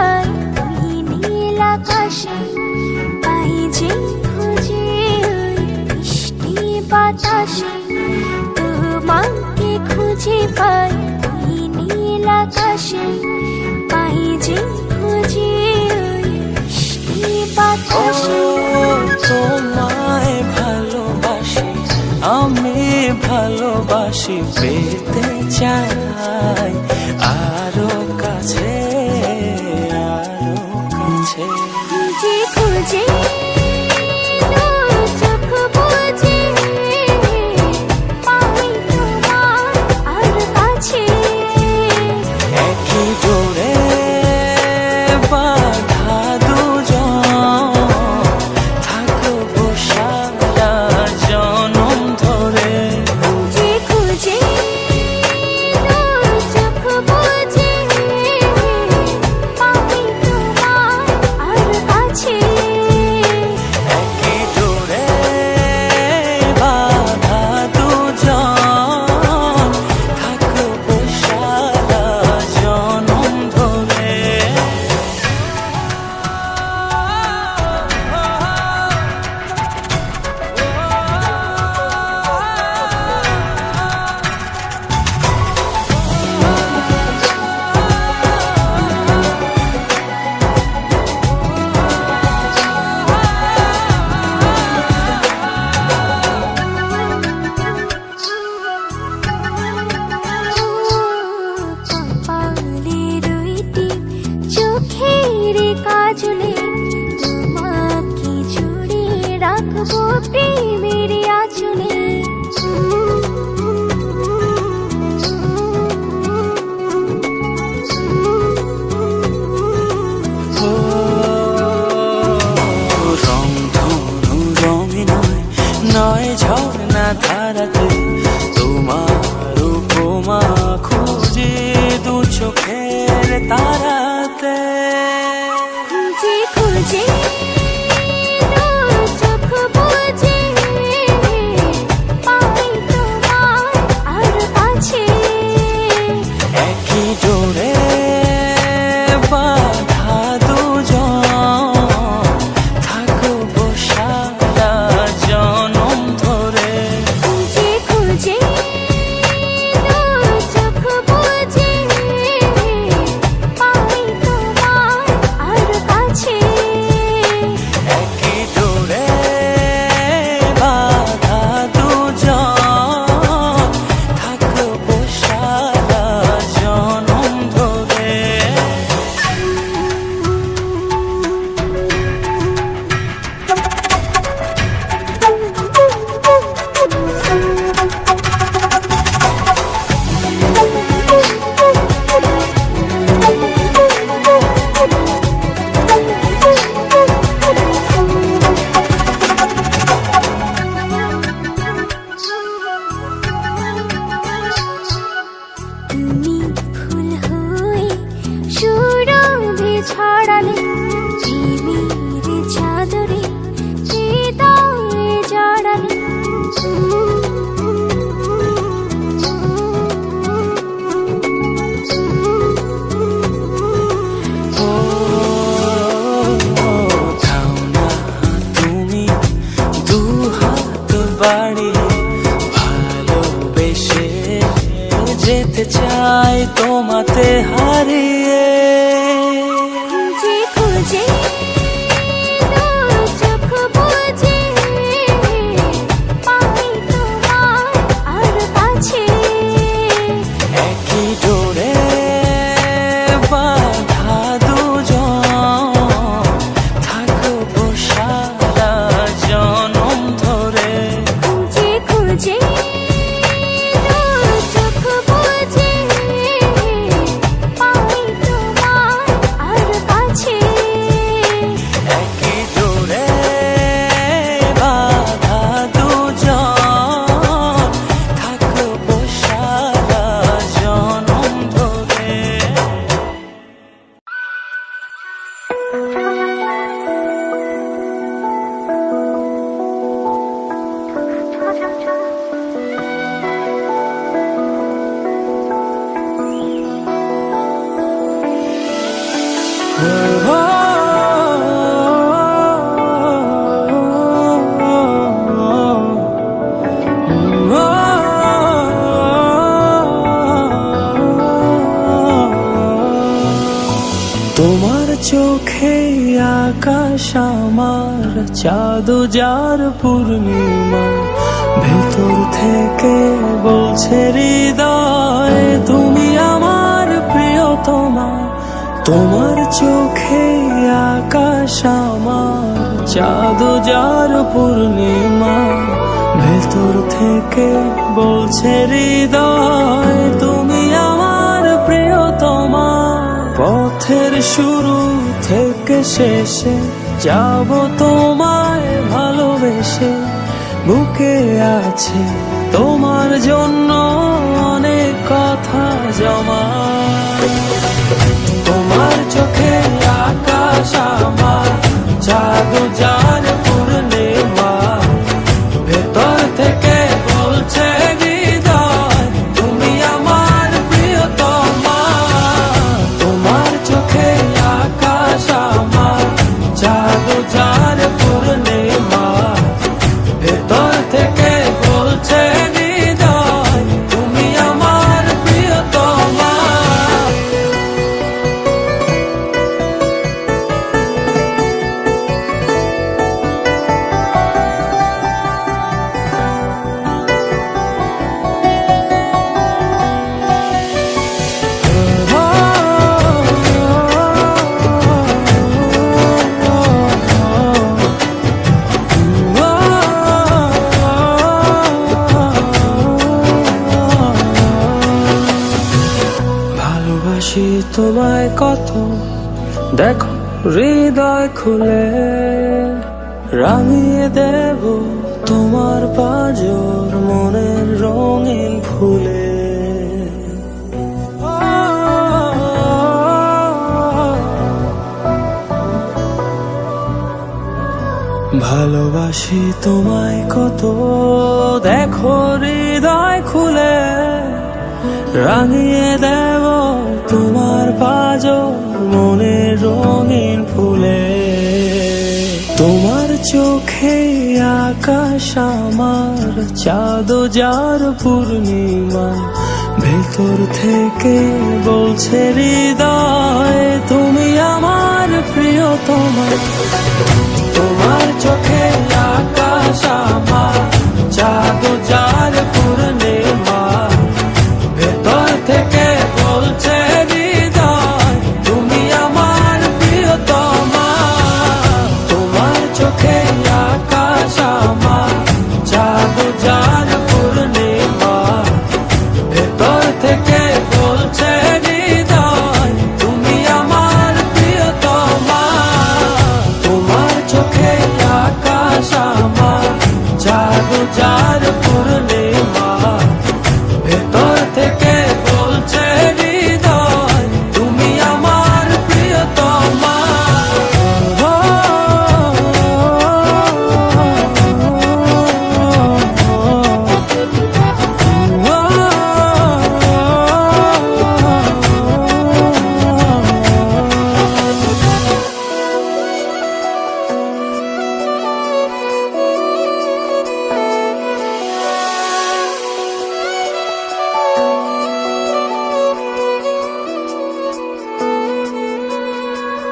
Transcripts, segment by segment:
পাই ওই নীল আকাশে, পাই যে খুঁজে ওই মিষ্টি বাতাসে, তোমাকে খুঁজে পাই ওই নীল আকাশে, পাই যে খুঁজে ওই মিষ্টি বাতাসে। তোমায় ভালোবাসি, আমি ভালোবাসি, পেতে চাই আরো কাছে, আরো কাছে। খুঁজে খুঁজে চোখ বুজে পাই তোমার আর কাছে, একই ডোরে বাঁধা দুজন, থাকবো সারা জনম ধরে। খুঁজে খুঁজে চোখ বুজে পাই তোমার আর কাছে, একই ডোরে বাঁধা দুজন, থাকবো সারা জনম ধরে। কপালে রইটি চোখের কাজলে, তোমাকে জুড়ে রাখবো প্রেমের আঁচলে। রংধনু রঙে নয়, নয় ঝর্ণা ধারাতে, তোমার উপমা খুঁজে দু চোখের তারাতে। খুঁজে খুঁজে চোখ বুজে পাই তোমার আর কাছে, একই ডোরে বাঁধা দুজন, থাকবো সারা জনম ধরে। খুঁজে খুঁজে চোখ বুজে পাই তোমার আর কাছে, একই ডোরে বাঁধা দুজন, থাকবো সারা জনম ধরে। তুমি ফুল হয়ে সুরভি ছড়ালে, প্রেমের চাদরে হৃদয়ে জড়ালে, ও থাও না তুমি দু হাত বাড়িয়ে, ভালোবেসে যেতে চাই তোমাতে হারিয়ে। খুঁজে খুঁজে চোখ বুজে পাই তোমার আর কাছে, একই ডোরে বাঁধা দুজন, থাকবো সারা জনম ধরে। খুঁজে খুঁজে চোখ বুজে পাই তোমার আর কাছে, একই ডোরে বাঁধা দুজন, থাকবো সারা জনম ধরে। ও তোমার চোখে আকাশ আমার চাঁদ যার পূর্ণিমা, ভেতর থেকে বলছে হৃদয় তুমি আমার প্রিয়তমা। তোমার চোখে আকাশ আমার চাঁদ যার পূর্ণিমা, ভেতর থেকে বলছে হৃদয় তুমি আমার প্রিয়তমা। পথের শুরু থেকে শেষে যাব তোমায় ভালোবেসে, বুকে আছে তোমার জন্য অনেক কথা জমা। তোমার চোখে আকাশ আমার চাঁদ যার পূর্ণিমা, ভেতর থেকে বলছে হৃদয় তুমি আমার প্রিয়তমা। তোমার চোখে আকাশ আমার চাঁদ যার পূর্ণিমা, ভেতর থেকে বলছে হৃদয় তুমি আমার প্রিয়তমা। ভালোবাসি তোমায় কত, দেখো হৃদয় খুলে রাঙিয়ে দেব তোমার পাঁজর মনের রঙিন ফুলে। ভালোবাসি তোমায় কত, দেখো হৃদয় খুলে রাঙিয়ে দেব তোমার পাঁজর মনের রঙিন ফুলে। তোমার চোখে আকাশ আমার চাঁদ যার পূর্ণিমা, ভেতর থেকে বলছে হৃদয় তুমি আমার প্রিয়তমা। তোমার চোখে আকাশ আমার চাঁদ যার পূর্ণিমা, ভেতর থেকে বলছে হৃদয় তুমি আমার প্রিয়তমা। তোমার চোখে আকাশ আমার চাঁদ যার পূর্ণিমা, ভেতর থেকে বলছে হৃদয় তুমি আমার প্রিয়তমা। তোমার চোখে আকাশ আমার চাঁদ যার পূর্ণিমা, ভেতর থেকে বলছে হৃদয় তুমি আমার প্রিয়তমা।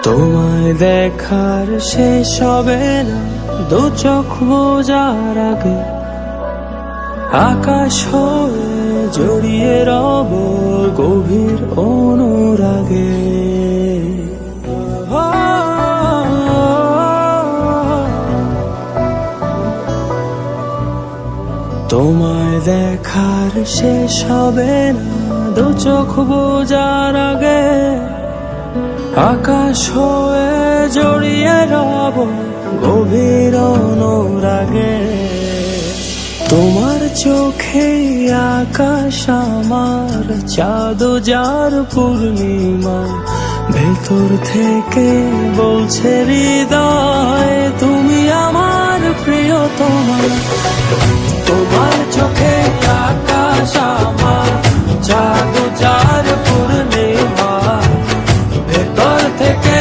তোমায় দেখার শেষ হবে না দু চোখ বোঝার আগে, আকাশ হয়ে জড়িয়ে রব গভীর অনুরাগে। তোমায় দেখার শেষ হবে না দু চোখ বোঝার আগে, আকাশ হয়ে জড়িয়ে রব গভীর অনুরাগে। তোমার চোখে আকাশ আমার চাঁদ যার পূর্ণিমা, ভেতর থেকে বলছে হৃদয় তুমি আমার প্রিয়তমা। তোমার চোখে আকাশ আমার চাঁদ যার পূর্ণিমা, ভেতর থেকে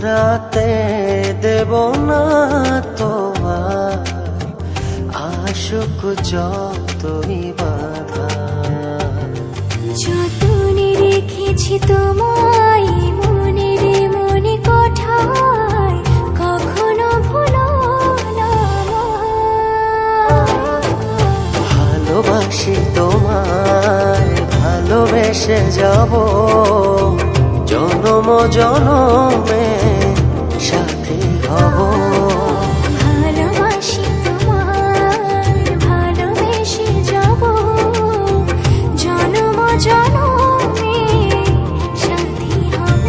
হারাতে দেব না তোমার আশুক যতই বাধা। যতনে রেখেছি তোমায় মনের মনে কোঠায়, কখনো ভুলো না আমায়। ভালোবাসি তোমায়, ভালোবেসে যাব, জনম জনমে সাথী হব। ভালোবাসি তোমায়, ভালোবেসে যাব, জনম জনমে সাথী হব।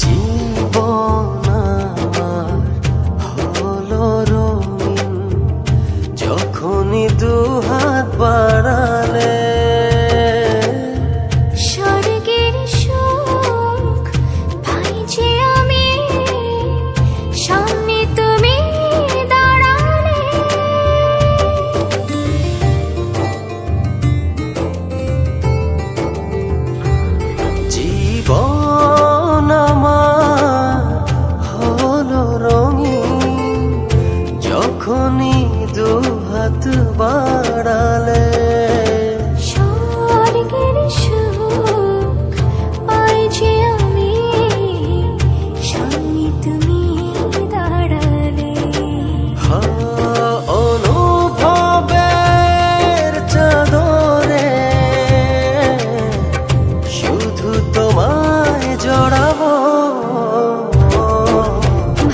জীবন আমার হলো রঙিন, যখনই দুহাত বাড়ালে। স্বর্গের সুখ পাই যে আমি, সামনে তুমি দাঁড়ালে। জীবন আমার হলো রঙিন, যখনই দুহাত বাড়ালে। স্বর্গের সুখ পাই যে আমি, সামনে তুমি দাঁড়ালে। অনুভবের চাদরে শুধু তোমায় জড়াবো।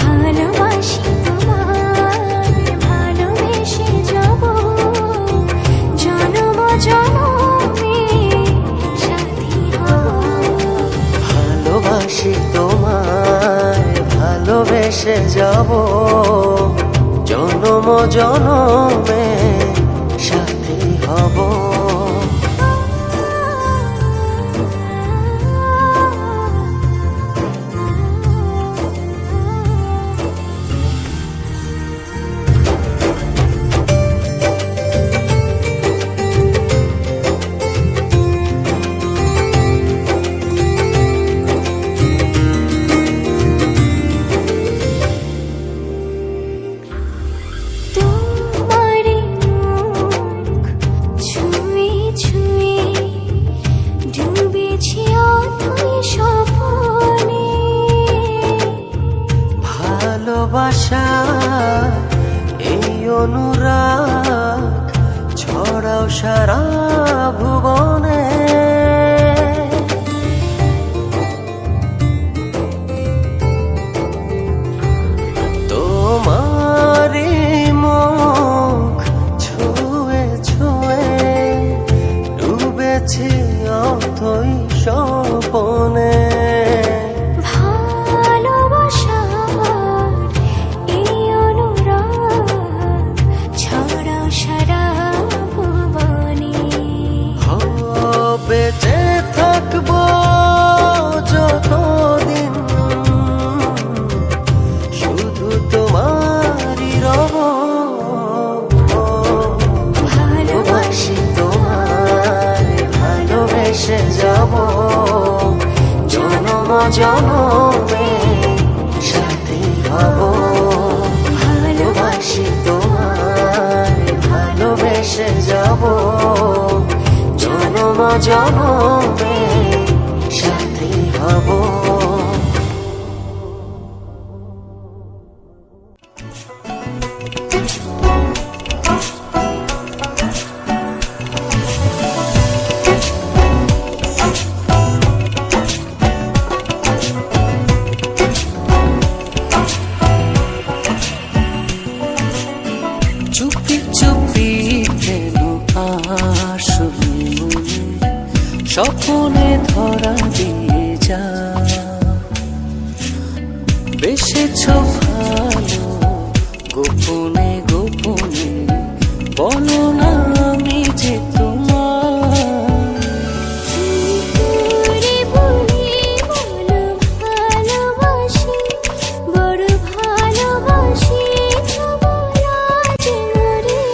ভালোবাসি তোমায়, ভালোবেসে যাব, জনম জনমে সাথী হব। ভালোবাসি তোমায়, ভালোবেসে যাব, জনম জনমে সাথী হব। তোমার মুখ ছুঁয়ে ছুঁয়ে ডুবেছি অথই স্বপ্নে। ভালোবাসা এই অনুরাগ ছড়াও সারা ভুবনে। তোমারি মুখ ছুঁয়ে ছুঁয়ে ডুবেছি অথই স্বপনে। ভালোবাসার এই অনুরাগ ছড়াও সারা ভুবনে। বেঁচে থাকবো যতদিন, শুধু তোমারই রব। ভালোবাসি তোমায়, ভালোবেসে যাব, জনম জনমে সাথী হব। ভালোবাসি তোমায়, ভালোবেসে যাব, জনম জনমে সাথী হব। চুপি চুপি কেন আসলে মনে, স্বপ্নে ধরা দিয়ে যা। বেসেছ ভালো গোপনে গোপনে গোপনে বলো না আমি যে তোমার। করে বলি বলো ভালোবাসি, বড় ভালোবাসি বলা যে মরে।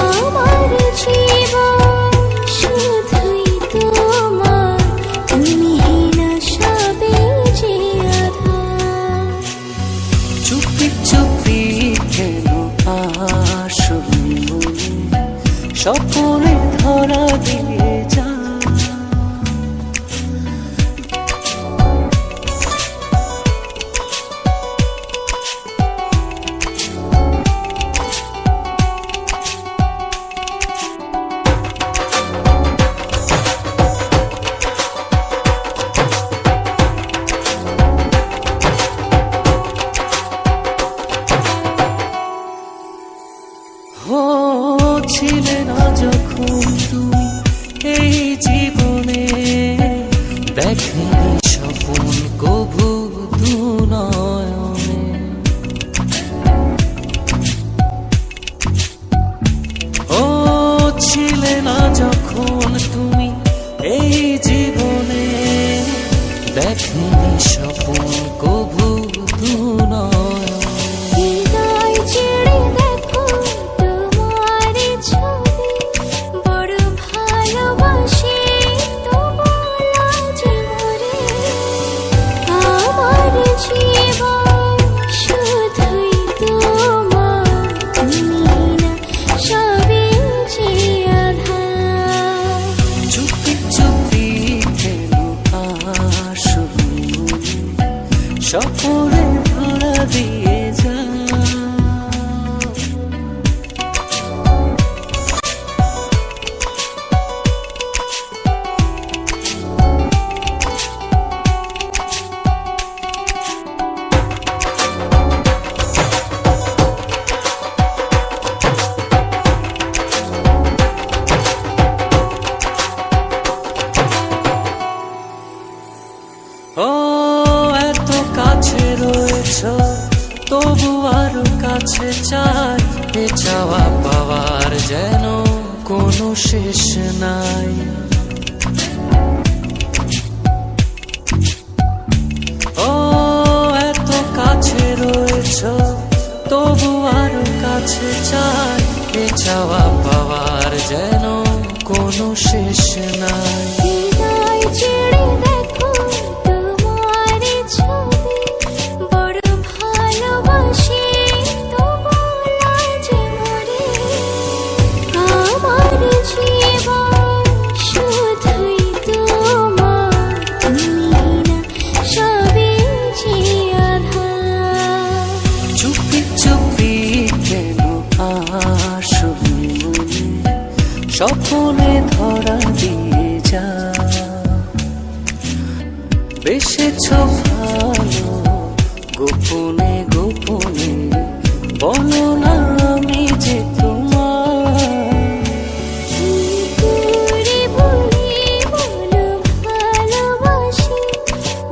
আমার জীবন শুধুই তোমার, তুমি না সবে যে আধার। চুপি চুপি কেন আসবি মনে, স্বপ্নে ধরা দিয়ে যা। ও ছিলে না যখন তুমি এই জীবনে, দেখেনি স্বপন কভু দু নয়নে। ও ছিলে না যখন তুমি এই জীবনে, দেখেনি স্বপন কভু দু নয়নে। হৃদয় ছেড়ে দেখো তোমার ছবি, বড় ভালোবাসি তো বলা যে মরে। আমার জীবন শুধুই তোমার, তুমি না সবে যে আধার। চুপি চুপি কেন আসবি মনে, স্বপনে ধরা দিয়ে যা। ও এত কাছে রয়েছ তবু আরো কাছে চাই, এ চাওয়া পাওয়ার যেন কোনো শেষ নাই। ও এত কাছে রয়েছ তবু আরো কাছে চাই, এ চাওয়া পাওয়ার যেন কোনো শেষ নাই। হৃদয় ছেড়ে দেখো তোমার ছবি, বড় ভালোবাসি তো বলা যে মরে। আমার জীবন শুধুই তোমার, তুমি না সবে যে আধার। চুপি চুপি কেন আসবি মনে, স্বপ্নে ধরা দিয়ে যা। বেসেছ ভালো গোপনে গোপনে বলো না আমি যে তোমার। করে বলি বলো ভালোবাসি,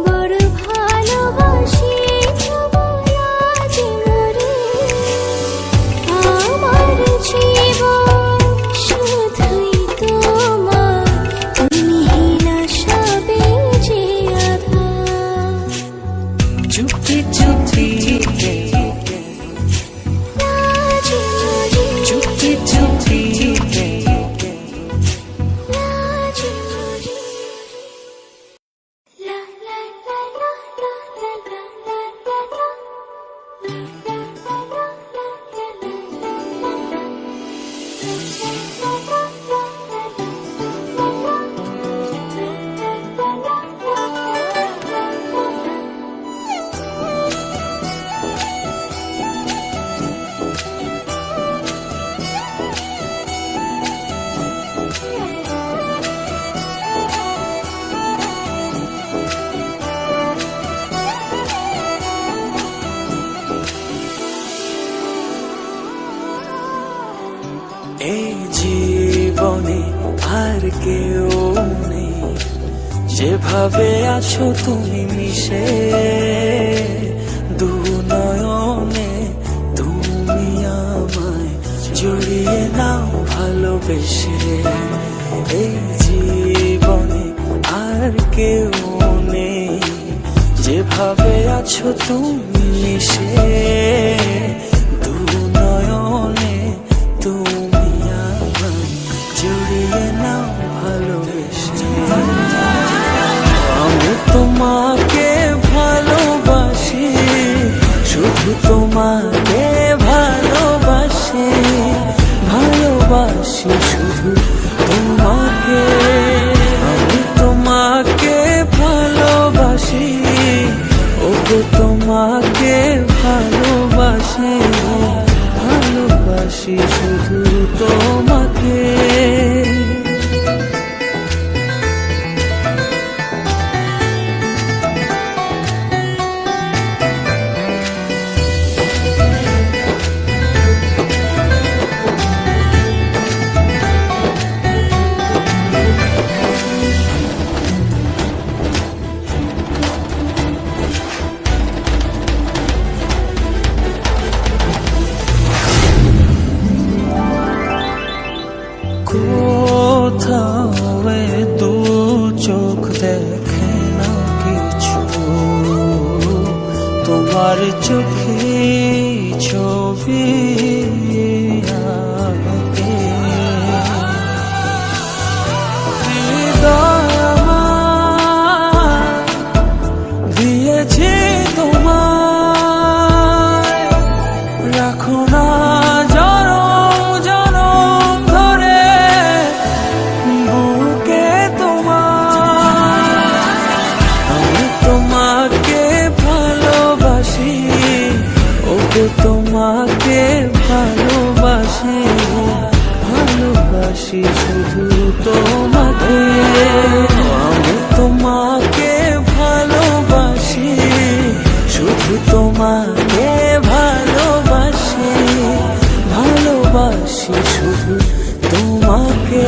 বড় ভালোবাসি বলা যে মরে। আমার জীবন শুধুই তোমার, তুমি না সবে যে আধার। চুপি চুপি চুপি চুপি এই জীবনে আর কেউ নেই, যেভাবে আছো তুমি মিশে দু নয়নে, তুমি ভালোবেসে এই জীবনে আর কেউ নেই, যেভাবে আছো তুমি মিশে দু নয়নে, তুমি আমায় জড়িয়ে নাও ভালোবেসে। আমি তোমাকে ভালোবাসি, শুধু তোমাকে ভালোবাসি, ভালোবাসি শুধু তোমাকে। আমি তোমাকে ভালোবাসি, ওগো তোমাকে ভালোবাসি, ভালোবাসি শুধু তোমাকে। কোথাও দু চোখ দেখে না কিছু, তোমার চোখে ছবি আঁকে। হৃদয় আমার দিয়েছি তোমায়, রাখো না তোমাকে ভালোবাসি, ভালোবাসি শুধু তোমাকে। আমি তোমাকে ভালোবাসি, শুধু তোমাকে ভালোবাসি, ভালোবাসি শুধু তোমাকে।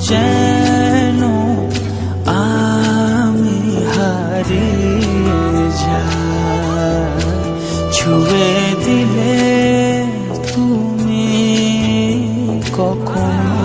যেন আমি হারিয়ে যাই, ছুঁয়ে দিলে তুমি কখনো